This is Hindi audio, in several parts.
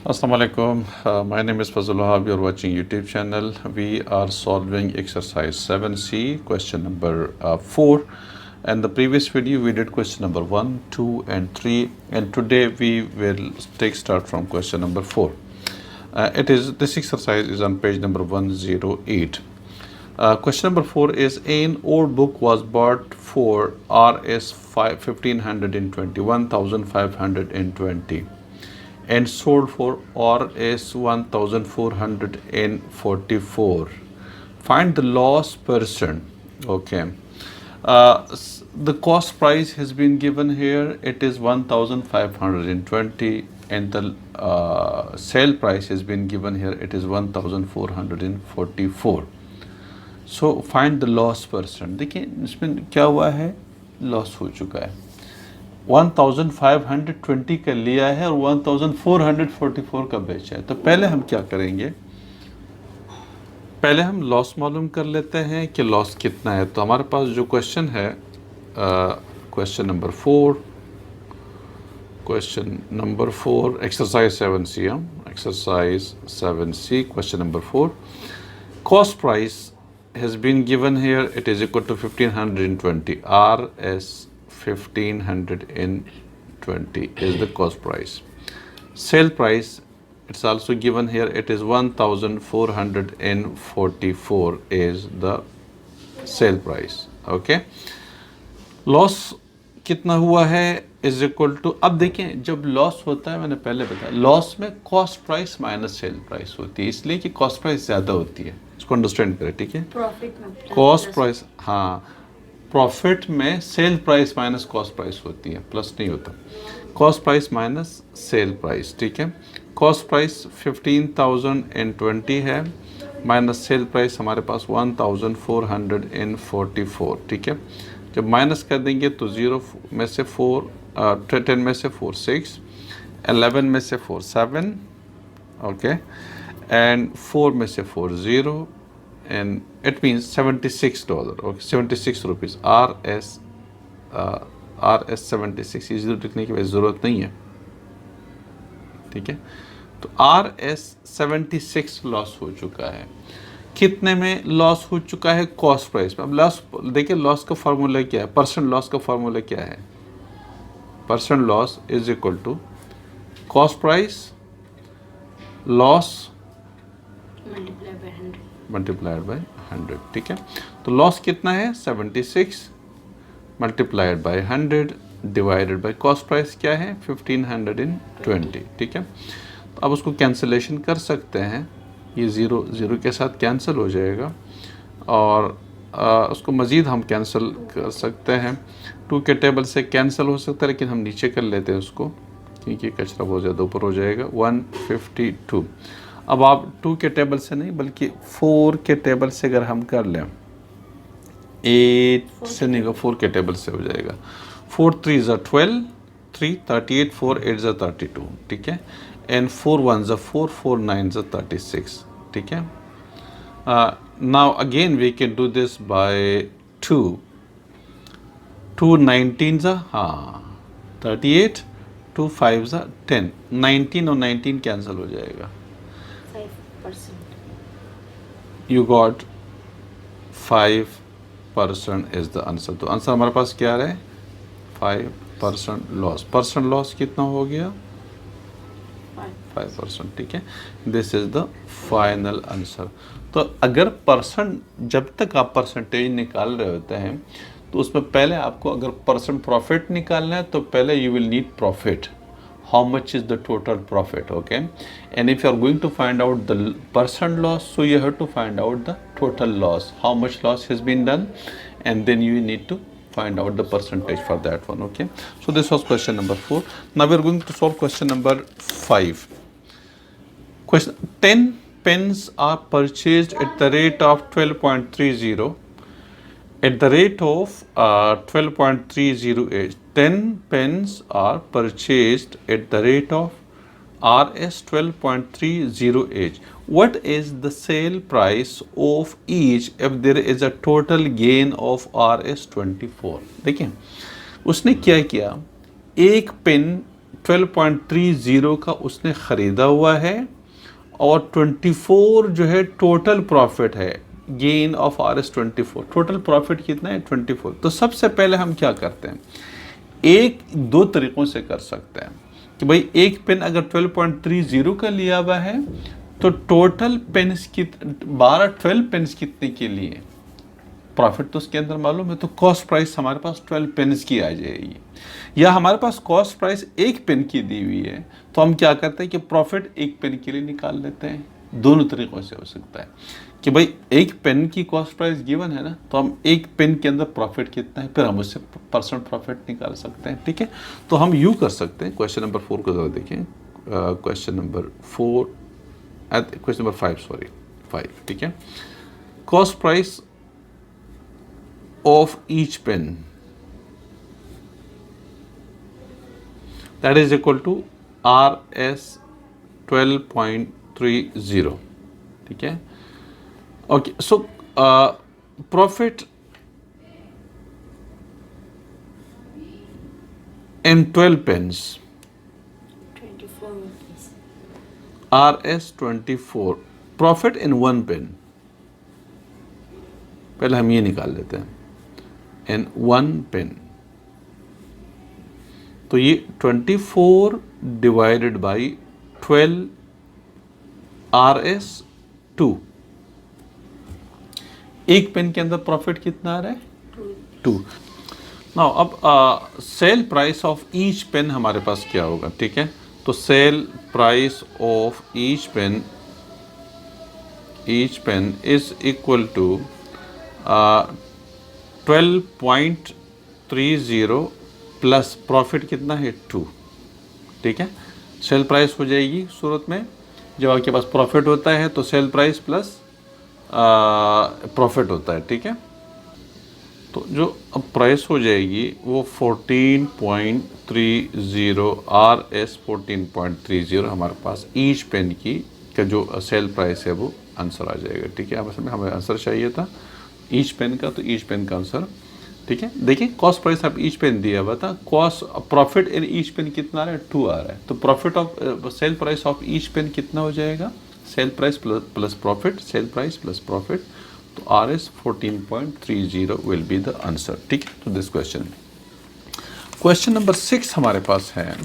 Assalamu alaikum. My name is Fazul Wahab. You're watching YouTube channel. We are solving exercise 7C, question number 4. And the previous video we did question number 1, 2 and 3. And today we will take start from question number 4. This exercise is on page number 108. Question number 4 is an old book was bought for Rs 1520, 1520 and sold for Rs 1444. Find the loss percent. Okay. The cost price has been given here. It is 1520 and the sale price has been given here. It is 1444. So find the loss percent. देखिए इसमें क्या हुआ है, लॉस हो चुका है. 1520 का लिया है और 1444 का बेचा है. तो पहले हम क्या करेंगे, पहले हम लॉस मालूम कर लेते हैं कि लॉस कितना है. तो हमारे पास जो क्वेश्चन है, question number 4 exercise 7C, exercise 7C question number 4. Cost price has been given here. It is equal to 1520. Rs 1520 is the cost price. Sale price, it's also given here. It is 1444 is the sale price. Okay. Loss कितना हुआ है is equal to, अब देखें जब लॉस होता है, मैंने पहले बताया, लॉस में cost price minus sale price होती है, इसलिए कि कॉस्ट प्राइस ज़्यादा होती है. इसको अंडरस्टैंड करें, ठीक है. कॉस्ट प्राइस, हाँ, प्रॉफिट में sale price minus cost price होती है, प्लस नहीं होता. Cost price minus sale price, ठीक है. कॉस्ट प्राइस 15,020 है, माइनस सेल प्राइस हमारे पास 1444, ठीक है. जब माइनस कर देंगे तो 0 में से 4, 10 में से 4 6, 11 में से 4 7, ओके, एंड 4 में से 4 0, and it means $76. Okay, 76 rupees. RS 76, ये जीरो लिखने की वजह ज़रूरत नहीं है, ठीक है. तो RS 76 लॉस हो चुका है. कितने में लॉस हो चुका है? कॉस्ट प्राइस में. अब लॉस देखिए, लॉस का फार्मूला क्या है, परसेंट लॉस का फार्मूला क्या है. Percent loss is equal to cost price loss multiplied by 100, ठीक है. तो लॉस कितना है, 76 multiplied by 100 divided by cost price क्या है, 1520, ठीक है. तो अब उसको कैंसिलेशन कर सकते हैं, ये ज़ीरो के साथ कैंसिल हो जाएगा, और उसको मज़ीद हम कैंसिल कर सकते हैं. 2 के टेबल से कैंसिल हो सकता है, लेकिन हम नीचे कर लेते हैं उसको, क्योंकि कचरा बहुत ज़्यादा ऊपर हो जाएगा. 152. अब आप 2 के टेबल से नहीं, बल्कि 4 के टेबल से अगर हम कर लें, 8 से नहीं, 4 के टेबल से हो जाएगा. 4 3 ज़ा 12, 3 38, 4 8 ज़ा 32, ठीक है. एंड 4 1 ज़ा 4, 4 9 ज़ा 36, ठीक है. Now again we can do this by 2. 2 19 ज़ा, हाँ, 38, 2 5 ज़ा 10, 19 और 19 कैंसिल हो जाएगा. 5%. You got 5% is the answer. तो आंसर हमारे पास क्या है, 5% लॉस. परसेंट लॉस कितना हो गया, 5%, ठीक है. This is the final answer. तो अगर परसेंट, जब तक आप परसेंटेज निकाल रहे होते हैं, तो उसमें पहले आपको अगर परसेंट प्रॉफिट निकालना है, तो पहले you will need profit. How much is the total profit, okay? And if you are going to find out the percent loss, so you have to find out the total loss, how much loss has been done, and then you need to find out the percentage for that one, okay? So this was question number 4. Now we are going to solve question number 5. Question: 10 pens are purchased at the rate of 12.30. At the rate of 12.308, 10 pens are purchased at the rate of Rs 12.30H. What is the sale price of each if there is a total gain of Rs 24? देखिए उसने क्या किया, एक पेन 12.30 का उसने ख़रीदा हुआ है और 24 जो है टोटल प्रॉफिट है, gain of RS 24, total profit कितना है 24। तो सबसे पहले हम क्या करते हैं, एक दो तरीक़ों से कर सकते हैं कि भाई एक पेन अगर 12.30 का लिया हुआ है तो टोटल पेन्स की 12 पेन्स कितने के लिए प्रॉफिट तो उसके अंदर मालूम है, तो कॉस्ट प्राइस हमारे पास 12 पेन्स की आ जाएगी। या हमारे पास कॉस्ट प्राइस एक पेन की दी हुई है तो हम क्या करते हैं कि प्रॉफिट एक पेन के लिए निकाल लेते हैं। दोनों तरीक़ों से हो सकता है कि भाई एक पेन की कॉस्ट प्राइस गिवन है ना, तो हम एक पेन के अंदर प्रॉफिट कितना है फिर हम उससे परसेंट प्रॉफिट निकाल सकते हैं। ठीक है, तो हम यूँ कर सकते हैं। क्वेश्चन नंबर 4 को ज़रा देखें, क्वेश्चन नंबर 5, ठीक है। Cost price of each pen, that is equal to RS 12.30, ठीक है। Okay, so profit in 12 pens 24 rupees. RS 24, profit in 1 pen, पहले हम ये निकाल लेते हैं in 1 pen। तो ये 24 डिवाइडेड बाई 12 RS 2, एक पेन के अंदर प्रॉफिट कितना आ रहा है 2। नाउ अब sale price of each pen हमारे पास क्या होगा, ठीक है। तो sale price of each pen is equal to 12.30 plus profit कितना है 2, ठीक है। सेल प्राइस हो जाएगी सूरत में जब आपके पास प्रॉफिट होता है तो सेल प्राइस प्लस प्रॉफिट होता है, ठीक है। तो जो अब प्राइस हो जाएगी वो 14.30 RS 14.30 हमारे पास ईच पेन की का जो सेल प्राइस है वो आंसर आ जाएगा, ठीक है। अब असल में हमें आंसर चाहिए था ईच पेन का, तो ईच पेन का आंसर, ठीक है। देखिए कॉस्ट प्राइस आप ईच पेन दिया हुआ था, cost profit in each pen कितना आ रहा है 2 आ रहा है, तो profit of sale price of each pen कितना हो जाएगा, sale price plus profit, sale price plus profit, तो RS 14.30 will be the answer, ठीक है। तो दिस क्वेश्चन नंबर 6 हमारे पास है,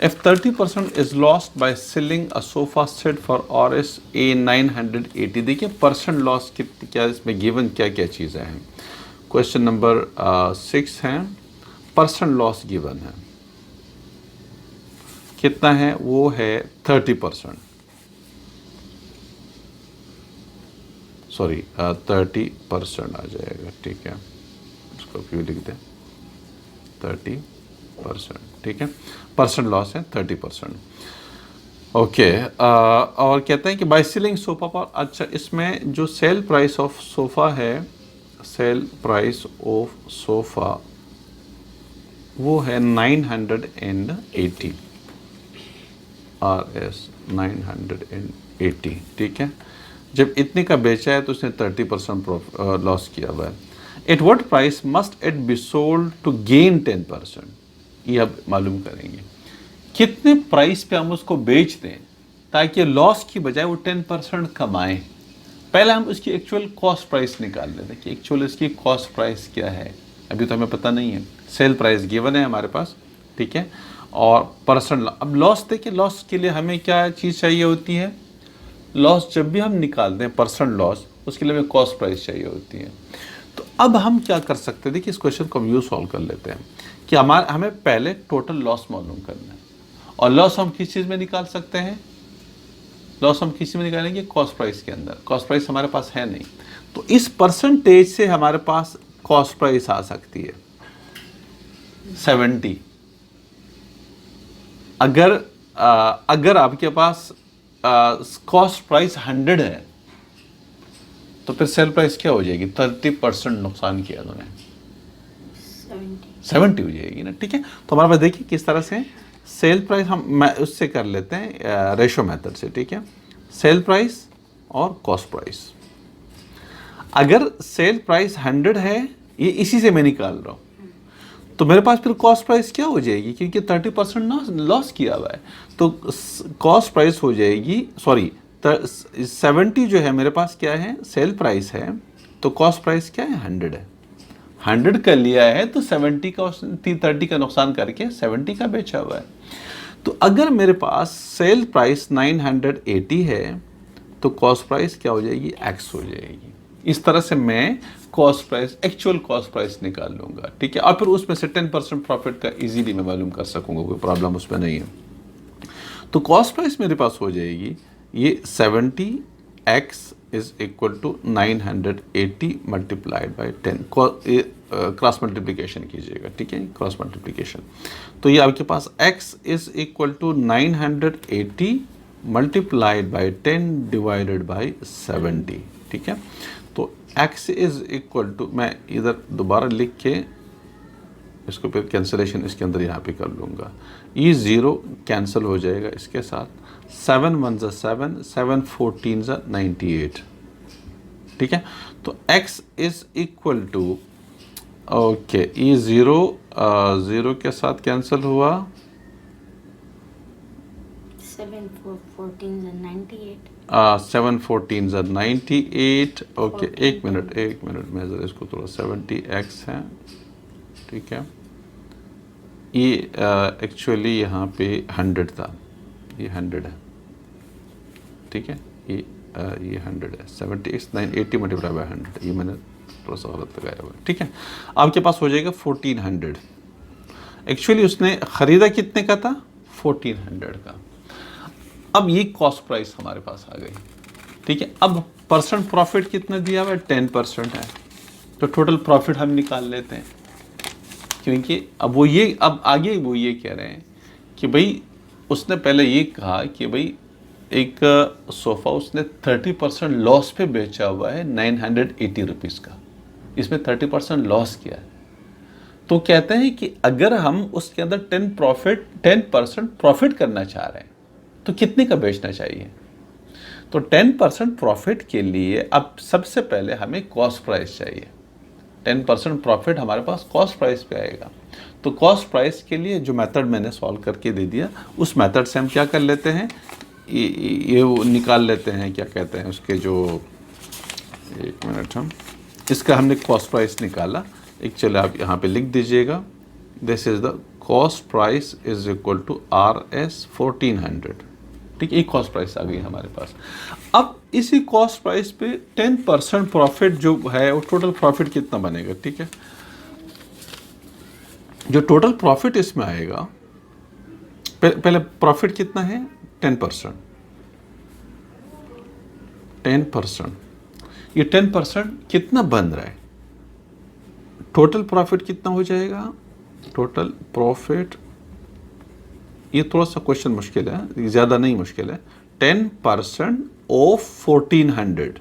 if 30% is lost by selling a sofa set for RS A 980, देखिए परसेंट लॉस क्या इसमें गिवन क्या क्या चीज़ें हैं। क्वेश्चन नंबर 6 है, परसेंट लॉस गिवन है, कितना है वो है 30%, सॉरी 30% आ जाएगा, ठीक है। उसको क्यों लिख दें 30%, ठीक है। परसेंट लॉस है 30%, ओके। और कहते हैं कि बाय सेलिंग सोफा पर, अच्छा इसमें जो सेल प्राइस ऑफ सोफ़ा है, सेल प्राइस ऑफ सोफ़ा वो है 980 RS 980, ठीक है। जब इतने का बेचा है तो उसने 30% लॉस किया हुआ है। At what price must it be sold to gain 10%, ये अब मालूम करेंगे कितने प्राइस पे हम उसको बेच दें ताकि लॉस की बजाय वो 10% कमाएं। पहले हम उसकी एक्चुअल कॉस्ट प्राइस निकाल लेते हैं कि एक्चुअल इसकी कॉस्ट प्राइस क्या है, अभी तो हमें पता नहीं है। सेल प्राइस गिवन है हमारे पास, ठीक है, और परसेंट। अब लॉस देखिए, लॉस के लिए हमें क्या चीज़ चाहिए होती है, लॉस जब भी हम निकालते हैं परसेंट लॉस, उसके लिए हमें कॉस्ट प्राइस चाहिए होती है। तो अब हम क्या कर सकते हैं, देखिए इस क्वेश्चन को हम यूँ सॉल्व कर लेते हैं कि हमें पहले टोटल लॉस मालूम करना है, और लॉस हम किस चीज़ में निकाल सकते हैं, लॉस हम किस में निकालेंगे, कॉस्ट प्राइस के अंदर। कॉस्ट प्राइस हमारे पास है नहीं, तो इस परसेंटेज से हमारे पास कॉस्ट प्राइस आ सकती है 70। अगर आपके पास कॉस्ट प्राइस 100 है तो फिर सेल प्राइस क्या हो जाएगी, 30% नुकसान किया उन्होंने, 70 हो जाएगी ना, ठीक है। तो हमारे पास देखिए किस तरह से सेल प्राइस हम उससे कर लेते हैं रेशो मेथड से, ठीक है। सेल प्राइस और कॉस्ट प्राइस, अगर सेल प्राइस 100 है, ये इसी से मैं निकाल रहा हूँ, तो मेरे पास फिर कॉस्ट प्राइस क्या हो जाएगी, क्योंकि 30% लॉस किया हुआ है, तो कॉस्ट प्राइस हो जाएगी, सॉरी 70 जो है मेरे पास क्या है, सेल प्राइस है, तो कॉस्ट प्राइस क्या है, 100 है। 100 का लिया है तो 70 का 30 का नुकसान करके 70 का बेचा हुआ है। तो अगर मेरे पास सेल प्राइस 980 है तो कॉस्ट प्राइस क्या हो जाएगी, x हो जाएगी। इस तरह से मैं cost price, actual cost price निकाल लूंगा, ठीक है, और फिर उसमें से 10% प्रॉफिट का इजीली मैं मालूम कर सकूंगा, कोई प्रॉब्लम उसमें नहीं है। तो कॉस्ट प्राइस मेरे पास हो जाएगी ये 70x is equal to 980 multiplied by 10, cross multiplication कीजिएगा, ठीक है, क्रॉस मल्टीप्लिकेशन। तो ये आपके पास x is equal to 980 multiplied by 10 divided by 70, ठीक है। तो x इज इक्वल टू, मैं इधर दोबारा लिख के इसको फिर कैंसिलेशन इसके अंदर यहाँ पे कर लूँगा, ये 0 कैंसिल हो जाएगा इसके साथ, 7 1 7, 7 14 98, ठीक है। तो x is equal to, okay, ये 0 के साथ कैंसिल हुआ, 7 4 14 is 98. 7 14 98, ओके, एक मिनट मैं ज़रा इसको थोड़ा 70x है, ठीक है, ये एक्चुअली यहाँ पे 100 था, ये 100 है, ठीक है, ये 100 है, 70x 980 मल्टीप्लाई बाई 100, ये मैंने थोड़ा सा गलत लगाया हुआ है, ठीक है। आपके पास हो जाएगा 1400। एक्चुअली उसने ख़रीदा कितने का था, 1400 का। अब ये कॉस्ट प्राइस हमारे पास आ गई, ठीक है। अब परसेंट प्रॉफिट कितना दिया हुआ है, 10% है, तो टोटल प्रॉफिट हम निकाल लेते हैं, क्योंकि अब आगे वो ये कह रहे हैं कि भाई उसने पहले ये कहा कि भाई एक सोफ़ा उसने 30% लॉस पे बेचा हुआ है 980 रुपीज़ का, इसमें 30% लॉस किया है। तो कहते हैं कि अगर हम उसके अंदर 10% प्रॉफिट करना चाह रहे हैं तो कितने का बेचना चाहिए। तो 10% प्रॉफिट के लिए अब सबसे पहले हमें कॉस्ट प्राइस चाहिए। 10% प्रॉफिट हमारे पास कॉस्ट प्राइस पे आएगा। तो कॉस्ट प्राइस के लिए जो मेथड मैंने सॉल्व करके दे दिया, उस मेथड से हम क्या कर लेते हैं, ये निकाल लेते हैं, क्या कहते हैं उसके, जो एक मिनट, हम इसका हमने कॉस्ट प्राइस निकाला। एक चले आप यहाँ पे लिख दीजिएगा, this is the cost price is equal to RS 1400, ठीक है, एक कॉस्ट प्राइस आ गई हमारे पास। अब इसी कॉस्ट प्राइस पे 10% प्रॉफिट जो है वो टोटल प्रॉफिट कितना बनेगा, ठीक है। जो टोटल प्रॉफिट इसमें आएगा, पहले प्रॉफिट कितना है, 10%। ये 10% कितना बन रहा है, टोटल प्रॉफिट कितना हो जाएगा, टोटल प्रॉफिट, ये थोड़ा सा क्वेश्चन मुश्किल है, ज़्यादा नहीं मुश्किल है। 10% ऑफ 1400,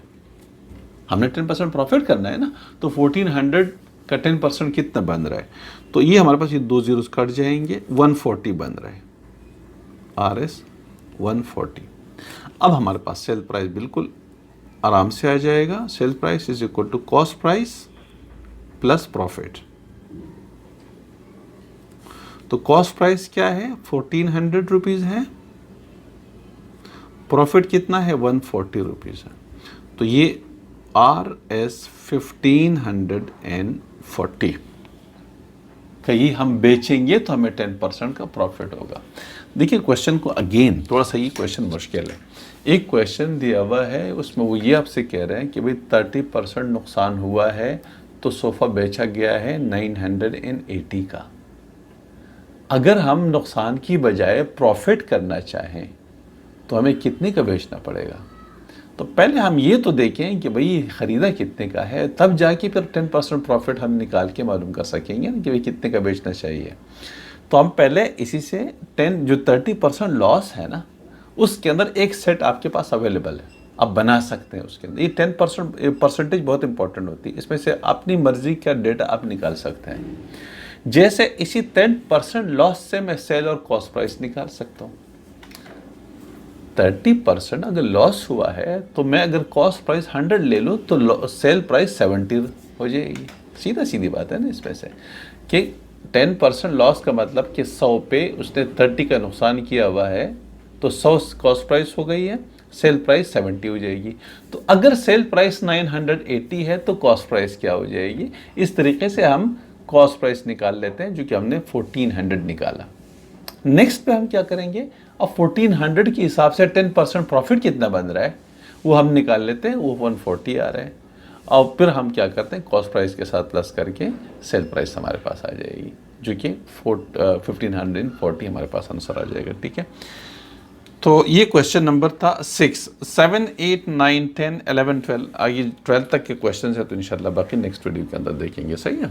हमने 10% प्रॉफिट करना है ना, तो 1400 का 10% कितना बन रहा है, तो ये हमारे पास ये 2 zeros कट जाएंगे, 140 बन रहा है, RS 140। अब हमारे पास सेल प्राइस बिल्कुल आराम से आ जाएगा, sale price is equal to cost price plus profit. तो कॉस्ट प्राइस क्या है, 1400 रुपीज़ है, प्रॉफिट कितना है, 140 रुपीज़ है। तो ये RS 1540 कहीं हम बेचेंगे तो हमें 10% का प्रॉफिट होगा। देखिए क्वेश्चन को अगेन थोड़ा सा, ये क्वेश्चन मुश्किल है। एक क्वेश्चन दिया हुआ है, उसमें वो ये आपसे कह रहे हैं कि भाई 30% नुकसान हुआ है तो सोफ़ा बेचा गया है 980 का। अगर हम नुकसान की बजाय प्रॉफिट करना चाहें तो हमें कितने का बेचना पड़ेगा। तो पहले हम ये तो देखें कि भाई ख़रीदा कितने का है, तब जाके फिर 10% प्रॉफिट हम निकाल के मालूम कर सकेंगे ना कि भाई कितने का बेचना चाहिए। तो हम पहले इसी से 30% लॉस है ना, उसके अंदर एक सेट आपके पास अवेलेबल है, आप बना सकते हैं उसके अंदर। ये 10% परसेंटेज बहुत इंपॉर्टेंट होती है, इसमें से अपनी मर्जी का डेटा आप निकाल सकते हैं। जैसे इसी 10% लॉस से मैं सेल और कॉस्ट प्राइस निकाल सकता हूँ। 30% अगर लॉस हुआ है तो मैं अगर कॉस्ट प्राइस 100 ले लूँ तो सेल प्राइस 70 हो जाएगी। सीधा सीधी बात है ना इसमें से, कि 10% लॉस का मतलब कि 100 पे उसने 30 का नुकसान किया हुआ है, तो 100 कॉस्ट प्राइस हो गई है, सेल प्राइस 70 हो जाएगी। तो अगर सेल प्राइस 980 है तो कॉस्ट प्राइस क्या हो जाएगी? इस तरीके से हम कॉस्ट प्राइस निकाल लेते हैं, जो कि हमने 1400 निकाला। नेक्स्ट पे हम क्या करेंगे, अब 1400 के हिसाब से 10% प्रॉफिट कितना बन रहा है वो हम निकाल लेते हैं, वो 140 आ रहा है। और फिर हम क्या करते हैं, कॉस्ट प्राइस के साथ प्लस करके सेल प्राइस हमारे पास आ जाएगी, जो कि 1540 हमारे पास आंसर आ जाएगा। ठीक है, तो ये क्वेश्चन नंबर था 6। 7, 8, 9, 10, 11, 12 आगे 12 तक के क्वेश्चन है, तो इंशाल्लाह बाकी नेक्स्ट वीडियो के अंदर देखेंगे। सही है।